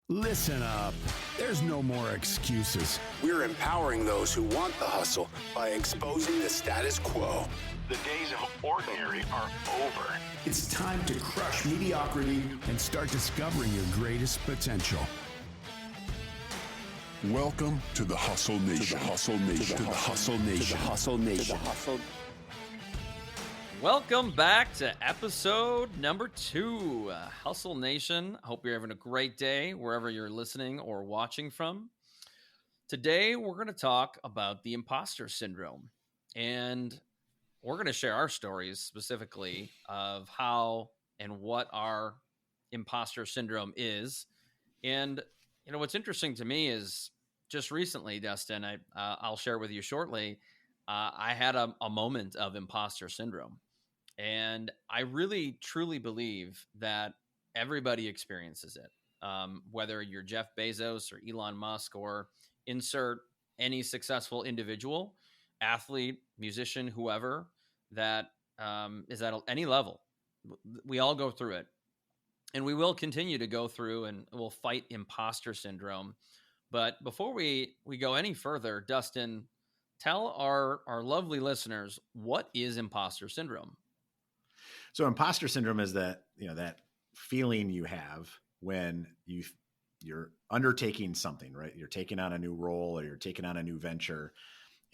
Listen up. There's no more excuses. We're empowering those who want the hustle by exposing the status quo. The days of ordinary are over. It's time to crush mediocrity and start discovering your greatest potential. Welcome to the Hustle Nation. To the Hustle Nation. To the Hustle Nation. To the Hustle Nation. Welcome back to episode number 2, Hustle Nation. Hope you're having a great day wherever you're listening or watching from. Today, we're going to talk about the imposter syndrome, and we're going to share our stories specifically of how and what our imposter syndrome is. And, you know, what's interesting to me is just recently, Dustin, I'll share with you shortly, I had a moment of imposter syndrome. And I really, truly believe that everybody experiences it, whether you're Jeff Bezos or Elon Musk or insert any successful individual, athlete, musician, whoever that is at any level. We all go through it. And we will continue to go through and we'll fight imposter syndrome. But before we go any further, Dustin, tell our lovely listeners, what is imposter syndrome? So imposter syndrome is that feeling you have when you're undertaking something, right? You're taking on a new role or you're taking on a new venture,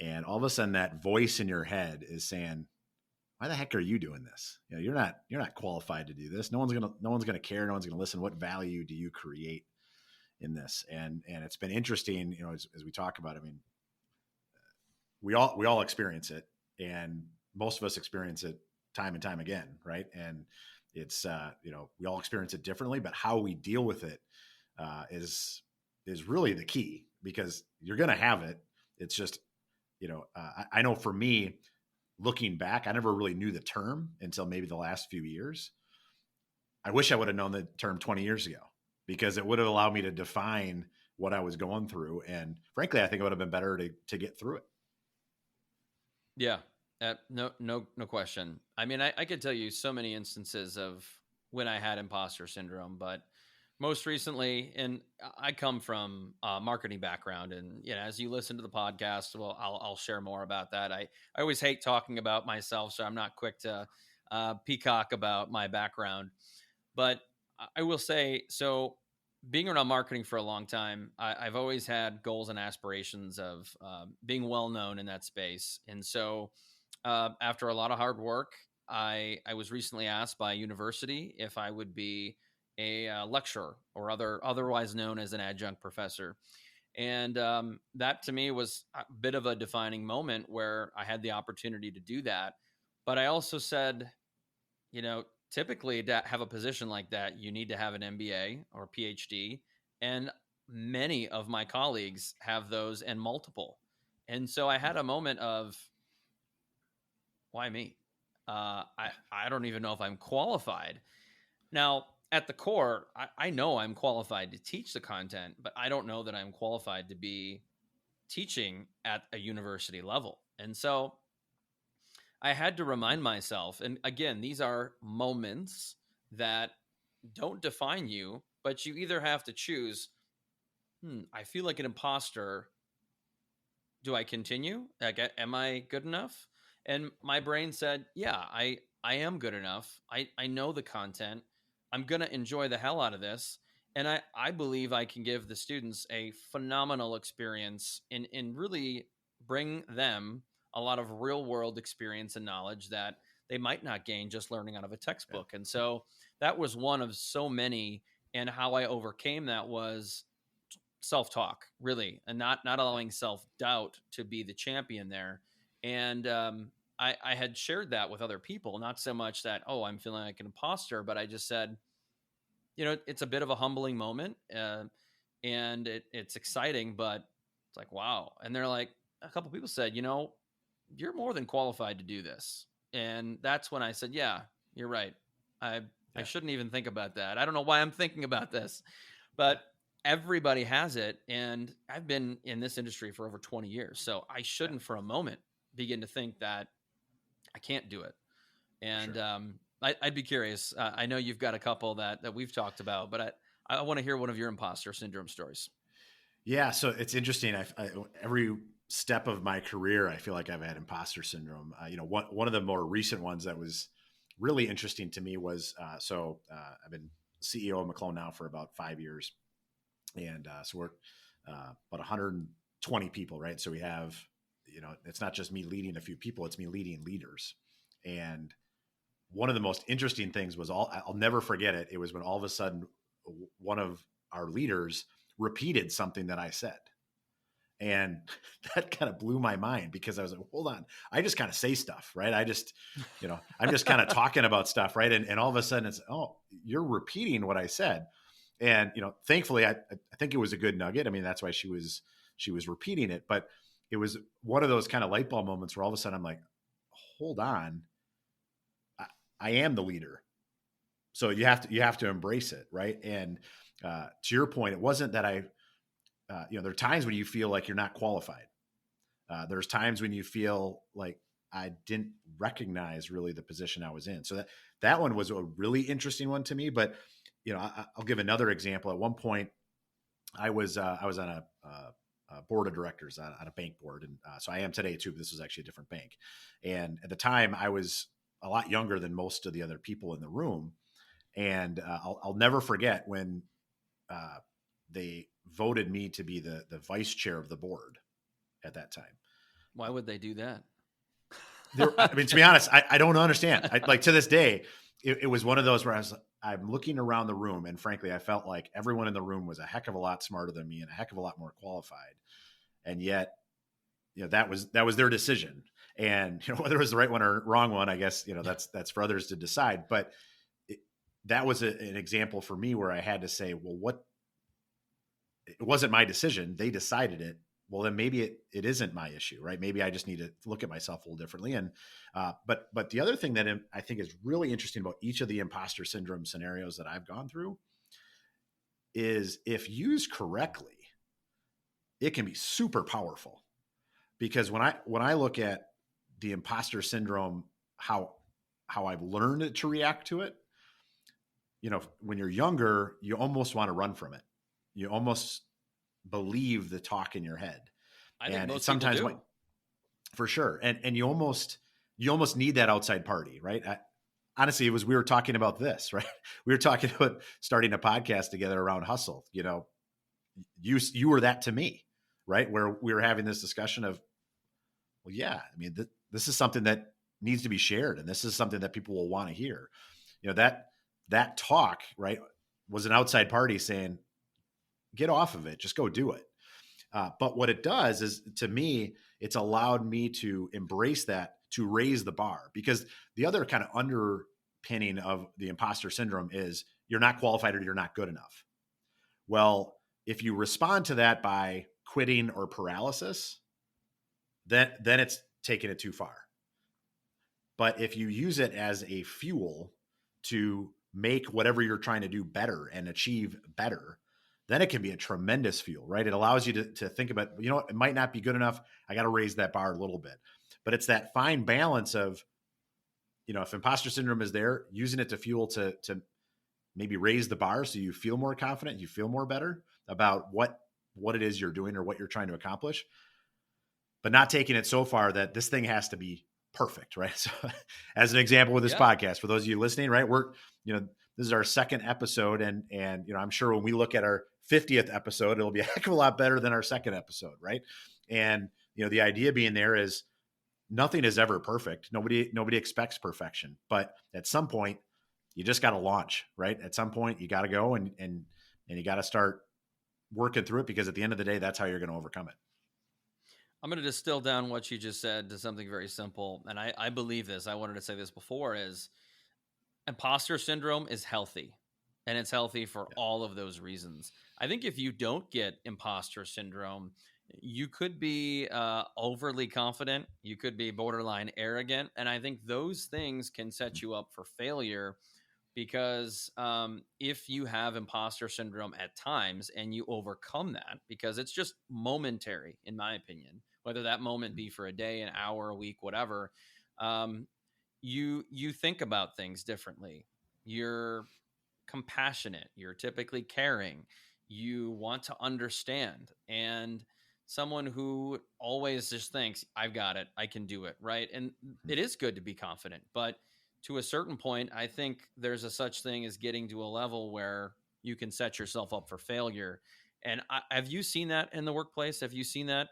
and all of a sudden that voice in your head is saying, "Why the heck are you doing this? You know, you're not qualified to do this. No one's gonna care. No one's gonna listen. What value do you create in this?" And it's been interesting, as we talk about it. I mean, we all experience it, and most of us experience it time and time again, right? And it's we all experience it differently, but how we deal with it is really the key, because you're going to have it. It's just I know for me, looking back, I never really knew the term until maybe the last few years. I wish I would have known the term 20 years ago, because it would have allowed me to define what I was going through, and frankly, I think it would have been better to get through it. Yeah. No question. I mean, I could tell you so many instances of when I had imposter syndrome, but most recently, and I come from a marketing background, and as you listen to the podcast, well, I'll share more about that. I always hate talking about myself, so I'm not quick to peacock about my background, but I will say, so being around marketing for a long time, I've always had goals and aspirations of being well known in that space, and so. After a lot of hard work, I was recently asked by a university if I would be a lecturer, or otherwise known as an adjunct professor. And that to me was a bit of a defining moment where I had the opportunity to do that. But I also said, typically to have a position like that, you need to have an MBA or PhD. And many of my colleagues have those and multiple. And so I had a moment of, why me? I don't even know if I'm qualified. Now, at the core, I know I'm qualified to teach the content, but I don't know that I'm qualified to be teaching at a university level. And so I had to remind myself, and again, these are moments that don't define you, but you either have to choose, I feel like an imposter. Do I continue? Am I good enough? And my brain said, yeah, I am good enough. I know the content. I'm going to enjoy the hell out of this. And I believe I can give the students a phenomenal experience and really bring them a lot of real world experience and knowledge that they might not gain just learning out of a textbook. And so that was one of so many. And how I overcame that was self-talk, really, and not allowing self-doubt to be the champion there. And I had shared that with other people, not so much that, I'm feeling like an imposter, but I just said, it's a bit of a humbling moment, and it's exciting, but it's like, wow. And they're like, a couple of people said, you're more than qualified to do this. And that's when I said, yeah, you're right. I shouldn't even think about that. I don't know why I'm thinking about this, but everybody has it. And I've been in this industry for over 20 years. So I shouldn't for a moment begin to think that I can't do it. And sure. I'd be curious. I know you've got a couple that we've talked about, but I want to hear one of your imposter syndrome stories. Yeah, so it's interesting. Every step of my career, I feel like I've had imposter syndrome. One of the more recent ones that was really interesting to me was I've been CEO of McClone now for about 5 years, and so we're about 120 people, right? So we have, it's not just me leading a few people; it's me leading leaders. And one of the most interesting things was I'll never forget it. It was when all of a sudden one of our leaders repeated something that I said. And that kind of blew my mind because I was like, hold on, I just kind of say stuff, right? I'm just kind of talking about stuff, right? And all of a sudden it's, oh, you're repeating what I said. And, thankfully I think it was a good nugget. I mean, that's why she was repeating it, but it was one of those kind of light bulb moments where all of a sudden I'm like, hold on, I am the leader. So you have to embrace it. Right. And, to your point, it wasn't that there are times when you feel like you're not qualified. There's times when you feel like I didn't recognize really the position I was in. So that one was a really interesting one to me. But I'll give another example. At one point, I was on a board of directors on a bank board, and so I am today too. But this was actually a different bank. And at the time, I was a lot younger than most of the other people in the room. And I'll never forget when they voted me to be the vice chair of the board at that time. Why would they do that? I mean, to be honest, I don't understand. Like to this day, it was one of those where I'm looking around the room, and frankly, I felt like everyone in the room was a heck of a lot smarter than me and a heck of a lot more qualified. And yet, that was their decision. And whether it was the right one or wrong one, I guess that's for others to decide. But that was an example for me where I had to say, well, it wasn't my decision. They decided it. Well, then maybe it isn't my issue, right? Maybe I just need to look at myself a little differently. And, but the other thing that I think is really interesting about each of the imposter syndrome scenarios that I've gone through is if used correctly, it can be super powerful. Because when I look at the imposter syndrome, how I've learned to react to it, when you're younger, you almost want to run from it. You almost believe the talk in your head. I think most sometimes people do. For sure. And you almost need that outside party, right? Honestly, we were talking about this, right? We were talking about starting a podcast together around hustle. You were that to me, right? Where we were having this discussion of, well, yeah, I mean, this is something that needs to be shared. And this is something that people will want to hear. That talk, right, was an outside party saying, get off of it, just go do it. But what it does is, to me, it's allowed me to embrace that, to raise the bar, because the other kind of underpinning of the imposter syndrome is you're not qualified or you're not good enough. Well, if you respond to that by quitting or paralysis, then it's taking it too far. But if you use it as a fuel to make whatever you're trying to do better and achieve better, then it can be a tremendous fuel, right? It allows you to think about, it might not be good enough. I got to raise that bar a little bit. But it's that fine balance of, if imposter syndrome is there, using it to fuel to maybe raise the bar so you feel more confident, you feel more better about what it is you're doing or what you're trying to accomplish, but not taking it so far that this thing has to be perfect, right? So as an example with this podcast, for those of you listening, right, this is our second episode, and I'm sure when we look at our 50th episode, it'll be a heck of a lot better than our second episode, right? And the idea being there is nothing is ever perfect. Nobody expects perfection, but at some point you just got to launch, right? At some point you got to go and you got to start working through it, because at the end of the day, that's how you're going to overcome it. I'm going to distill down what you just said to something very simple. And I believe this. I wanted to say this before, is imposter syndrome is healthy, and it's healthy for all of those reasons. I think if you don't get imposter syndrome, you could be overly confident. You could be borderline arrogant. And I think those things can set you up for failure, because if you have imposter syndrome at times and you overcome that, because it's just momentary, in my opinion, whether that moment be for a day, an hour, a week, whatever, you think about things differently. You're compassionate, you're typically caring, you want to understand, and someone who always just thinks, I've got it, I can do it, right? And it is good to be confident, but to a certain point, I think there's a such thing as getting to a level where you can set yourself up for failure. And have you seen that in the workplace? Have you seen that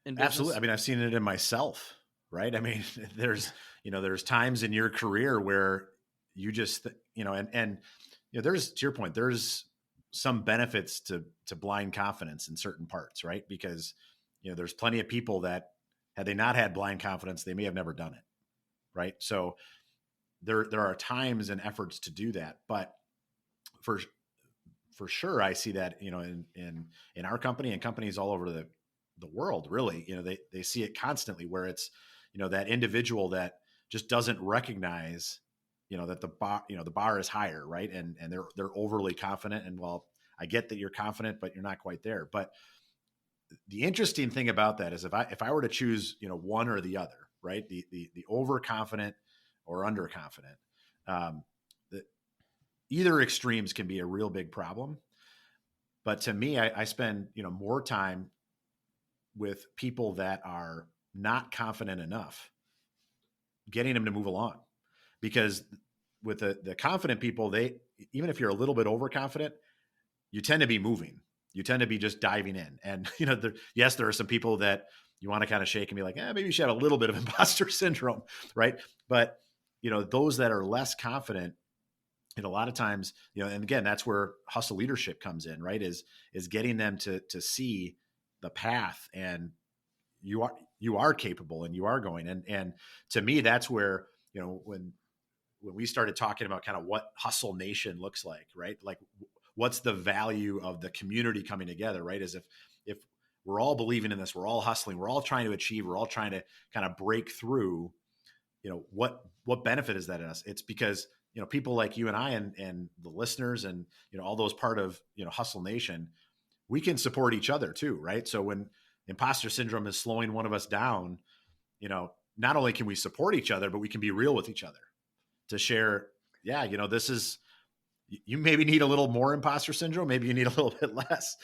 in Absolutely. business? I mean, I've seen it in myself, right? I mean, there's times in your career where you just, there's, to your point, there's some benefits to blind confidence in certain parts, right? Because, there's plenty of people that had they not had blind confidence, they may have never done it. Right. So there are times and efforts to do that, but for sure, I see that, in our company and companies all over the world, really, they see it constantly where it's, that individual that just doesn't recognize, that the bar is higher. Right. And they're overly confident. And well, I get that you're confident, but you're not quite there. But the interesting thing about that is if I were to choose, one or the other, right, the overconfident or underconfident, either extremes can be a real big problem. But to me, I spend, more time with people that are not confident enough, getting them to move along. Because with the confident people, even if you're a little bit overconfident, you tend to be moving. You tend to be just diving in. And, yes, there are some people that you want to kind of shake and be like, maybe you should have a little bit of imposter syndrome, right? But, those that are less confident, a lot of times, and again, that's where hustle leadership comes in, right? Is getting them to see the path, and you are capable and you are going. And to me, that's where, when we started talking about kind of what Hustle Nation looks like, right? Like, what's the value of the community coming together, right? Is if we're all believing in this, we're all hustling, we're all trying to achieve, we're all trying to kind of break through, what benefit is that in us? It's because, people like you and I and the listeners and, all those part of, Hustle Nation, we can support each other too, right? So when imposter syndrome is slowing one of us down, not only can we support each other, but we can be real with each other to share, this is, you maybe need a little more imposter syndrome, maybe you need a little bit less.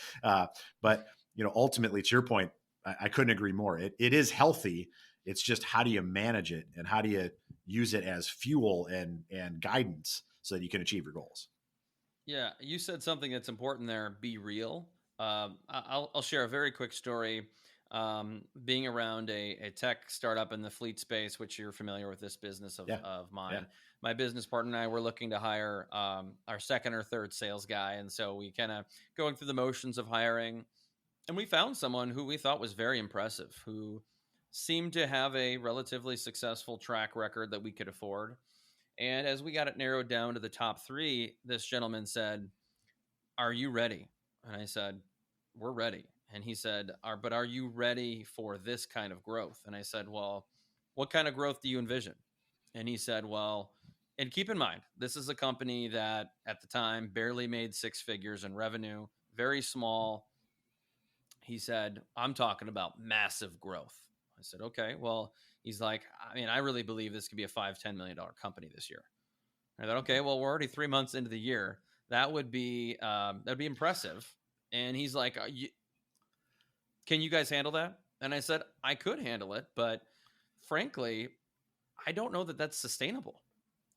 But, ultimately, to your point, I couldn't agree more. It is healthy. It's just, how do you manage it and how do you use it as fuel and guidance so that you can achieve your goals? Yeah, you said something that's important there. Be real. I'll share a very quick story. Being around a tech startup in the fleet space, which you're familiar with this business of mine. Yeah. My business partner and I were looking to hire our second or third sales guy. And so we kind of going through the motions of hiring, and we found someone who we thought was very impressive, who seemed to have a relatively successful track record that we could afford. And as we got it narrowed down to the top three, this gentleman said, "Are you ready?" And I said, "We're ready." And he said, "But are you ready for this kind of growth?" And I said, "Well, what kind of growth do you envision?" And he said, "Well," and keep in mind, this is a company that at the time barely made six figures in revenue, very small. He said, "I'm talking about massive growth." I said, "Okay, well," he's like, I really believe this could be a $5-10 million company this year." I thought, okay, well, we're already 3 months into the year. That'd be impressive. And he's like, "Can you guys handle that?" And I said, "I could handle it, but frankly, I don't know that that's sustainable.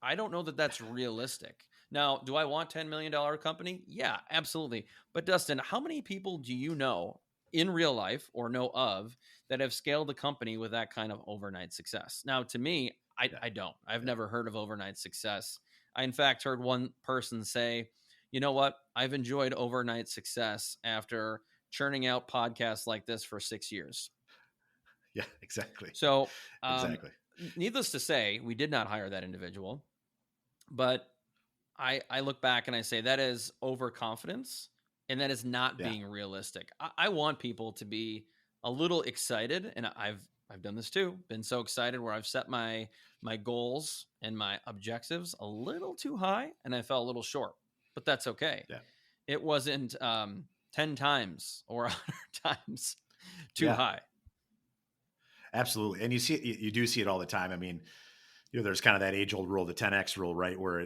I don't know that that's realistic." Now, do I want $10 million company? Yeah, absolutely. But Dustin, how many people do you know in real life or know of that have scaled a company with that kind of overnight success? Now, to me, I don't. I've never heard of overnight success. I, in fact, heard one person say, "You know what? I've enjoyed overnight success after churning out podcasts like this for 6 years." Yeah, exactly. So, Exactly. needless to say, we did not hire that individual. But I look back and I say that is overconfidence, and that is not being realistic. I want people to be a little excited, and I've done this too. Been so excited where I've set my goals and my objectives a little too high, and I fell a little short. But that's okay. Yeah. It wasn't 10 times or 100 times too high. Absolutely. And you do see it all the time. I mean, there's kind of that age old rule, the 10X rule, right? Where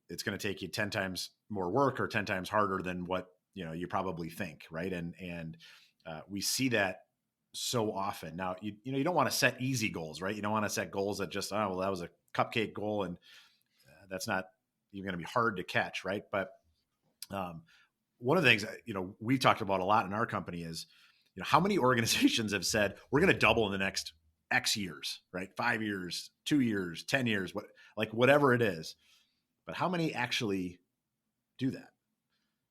it's going to take you 10 times more work or 10 times harder than what, you probably think. Right. And we see that so often. Now, you don't want to set easy goals, right? You don't want to set goals that just, oh, well, that was a cupcake goal. And that's not even going to be hard to catch. Right. But one of the things, we've talked about a lot in our company is, how many organizations have said, we're going to double in the next X years, right? 5 years, 2 years, 10 years, whatever it is. But how many actually do that?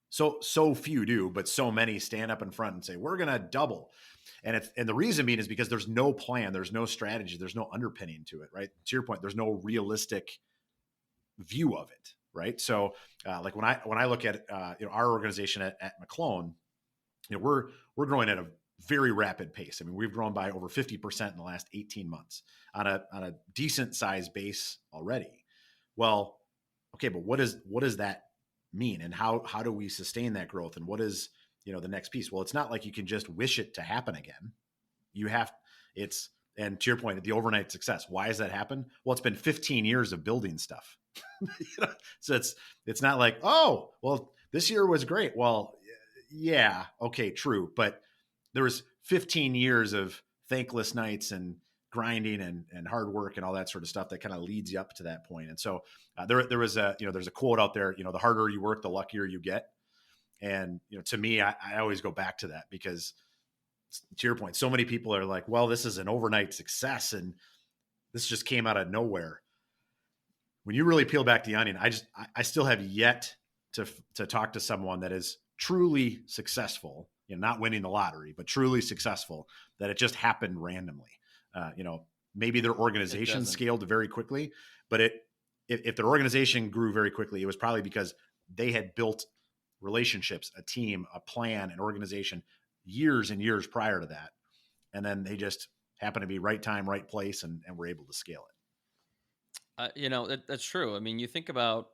So few do, but so many stand up in front and say, we're going to double. And the reason being is because there's no plan, there's no strategy, there's no underpinning to it, right? To your point, there's no realistic view of it, right? So like when I look at our organization at McClone, we're growing at a very rapid pace. I mean, we've grown by over 50% in the last 18 months on a decent size base already. Well, okay, but what does that mean? And how do we sustain that growth? And what is, the next piece? Well, it's not like you can just wish it to happen again. And to your point, the overnight success, why has that happened? Well, it's been 15 years of building stuff. So it's not like, oh, well, this year was great. Well, yeah, okay, true. But there was 15 years of thankless nights and grinding and hard work and all that sort of stuff that kind of leads you up to that point. And so there was there's a quote out there, the harder you work, the luckier you get. And, to me, I always go back to that because to your point, so many people are like, well, this is an overnight success and this just came out of nowhere. When you really peel back the onion, I still have yet to talk to someone that is truly successful, not winning the lottery, but truly successful, that it just happened randomly. Maybe their organization scaled very quickly, but if their organization grew very quickly, it was probably because they had built relationships, a team, a plan, an organization years and years prior to that. And then they just happened to be right time, right place, and were able to scale it. That's true. I mean, you think about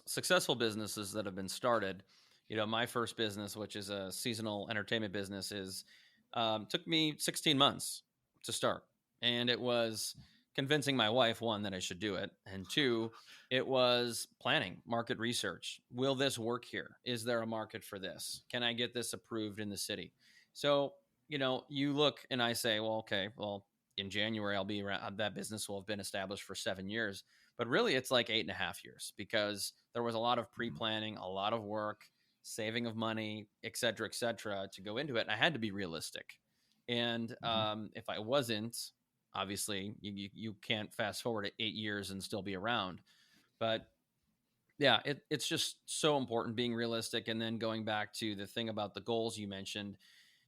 successful businesses that have been started. My first business, which is a seasonal entertainment business, took me 16 months to start. And it was convincing my wife, one, that I should do it. And two, it was planning, market research. Will this work here? Is there a market for this? Can I get this approved in the city? So, you look and I say, well, okay, well, in January, I'll be around, that business will have been established for 7 years. But really, it's like 8.5 years because there was a lot of pre-planning, a lot of work, saving of money, et cetera, to go into it. And I had to be realistic. And if I wasn't, obviously you can't fast forward 8 years and still be around. But yeah, it's just so important being realistic. And then going back to the thing about the goals you mentioned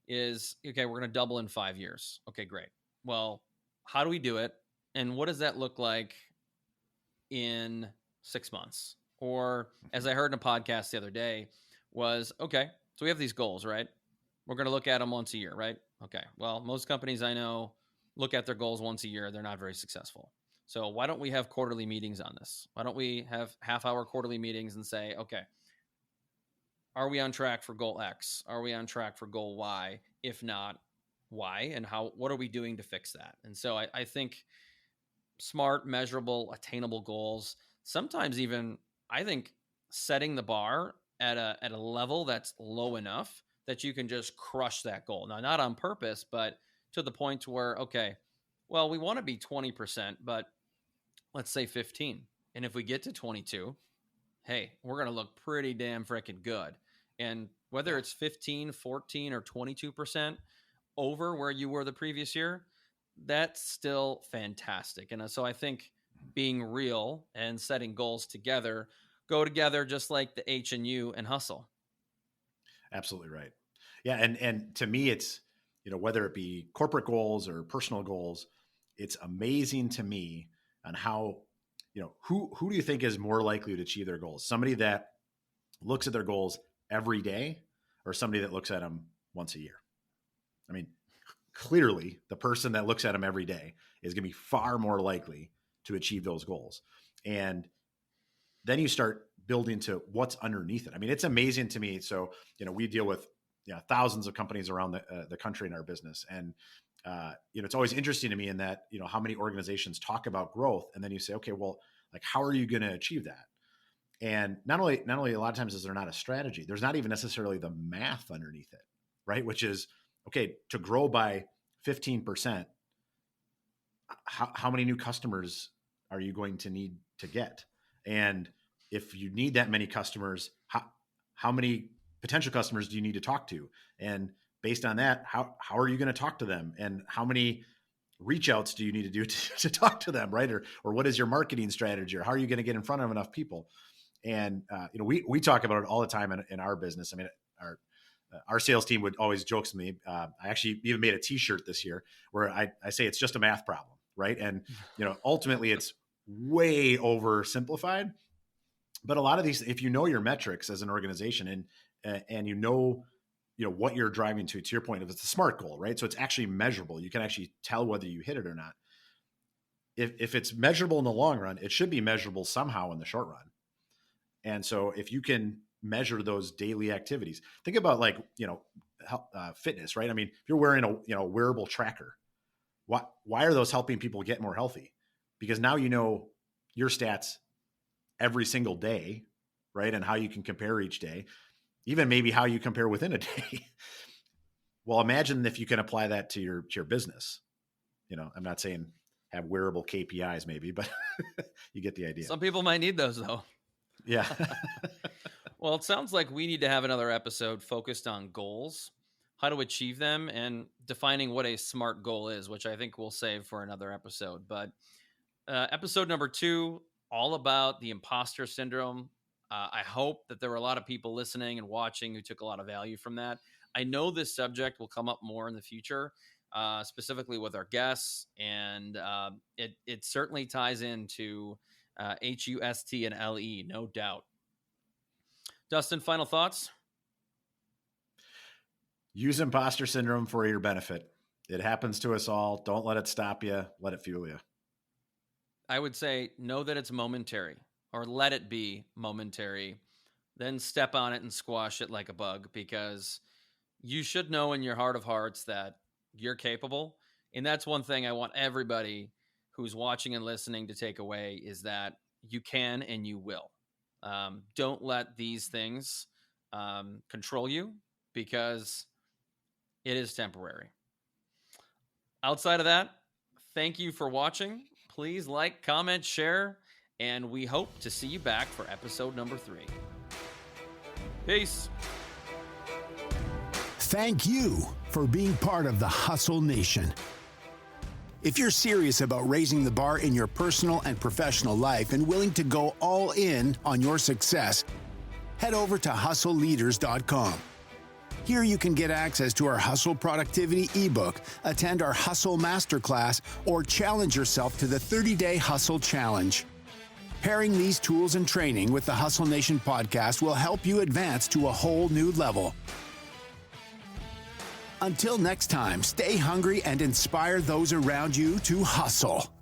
is, okay, we're going to double in 5 years. Okay, great. Well, how do we do it? And what does that look like in 6 months? Or as I heard in a podcast the other day was, okay, so we have these goals, right? We're going to look at them once a year, right? Okay. Well, most companies I know look at their goals once a year. They're not very successful. So why don't we have quarterly meetings on this? Why don't we have half-hour quarterly meetings and say, okay, are we on track for goal X? Are we on track for goal Y? If not, why? And what are we doing to fix that? And so I think smart, measurable, attainable goals, sometimes even I think setting the bar at a level that's low enough that you can just crush that goal. Now, not on purpose, but to the point where, okay, well, we want to be 20%, but let's say 15. And if we get to 22, hey, we're going to look pretty damn freaking good. And whether it's 15, 14, or 22% over where you were the previous year, that's still fantastic. And so I think being real and setting goals together go together just like the H and U and hustle. Absolutely right. Yeah. And to me, it's, whether it be corporate goals or personal goals, it's amazing to me on how, who do you think is more likely to achieve their goals? Somebody that looks at their goals every day or somebody that looks at them once a year? I mean, clearly the person that looks at them every day is going to be far more likely to achieve those goals. And then you start building to what's underneath it. I mean, it's amazing to me. So, we deal with thousands of companies around the country in our business. And it's always interesting to me in that, how many organizations talk about growth, and then you say, okay, well, like, how are you going to achieve that? And not only a lot of times is there not a strategy, there's not even necessarily the math underneath it, right? Which is, okay, to grow by 15%, how many new customers are you going to need to get? And if you need that many customers, how many potential customers do you need to talk to? And based on that, how are you going to talk to them? And how many reach outs do you need to do to talk to them, right? Or what is your marketing strategy? Or how are you going to get in front of enough people? And, we talk about it all the time in our business. I mean, our sales team would always joke to me. I actually even made a t-shirt this year where I say it's just a math problem, right? And, ultimately it's way oversimplified, but a lot of these, if you know your metrics as an organization and what you're driving to your point, if it's a SMART goal, right? So it's actually measurable. You can actually tell whether you hit it or not. If it's measurable in the long run, it should be measurable somehow in the short run. And so if you can measure those daily activities, think about fitness, right? I mean, if you're wearing a wearable tracker, why are those helping people get more healthy? Because now you know your stats every single day, right? And how you can compare each day, even maybe how you compare within a day. Well, imagine if you can apply that to your business. I'm not saying have wearable KPIs maybe, but you get the idea. Some people might need those though. Yeah. Well, it sounds like we need to have another episode focused on goals, how to achieve them, and defining what a SMART goal is, which I think we'll save for another episode. But episode number 2, all about the imposter syndrome. I hope that there were a lot of people listening and watching who took a lot of value from that. I know this subject will come up more in the future, specifically with our guests, and it certainly ties into HUST and LE, no doubt. Dustin, final thoughts? Use imposter syndrome for your benefit. It happens to us all. Don't let it stop you. Let it fuel you. I would say know that it's momentary, or let it be momentary. Then step on it and squash it like a bug, because you should know in your heart of hearts that you're capable. And that's one thing I want everybody who's watching and listening to take away, is that you can and you will. Don't let these things control you, because it is temporary. Outside of that, thank you for watching. Please like, comment, share, and we hope to see you back for episode number 3. Peace. Thank you for being part of the Hustle Nation. If you're serious about raising the bar in your personal and professional life and willing to go all in on your success, head over to hustleleaders.com. Here you can get access to our Hustle Productivity ebook, attend our Hustle Masterclass, or challenge yourself to the 30-day Hustle Challenge. Pairing these tools and training with the Hustle Nation podcast will help you advance to a whole new level. Until next time, stay hungry and inspire those around you to hustle.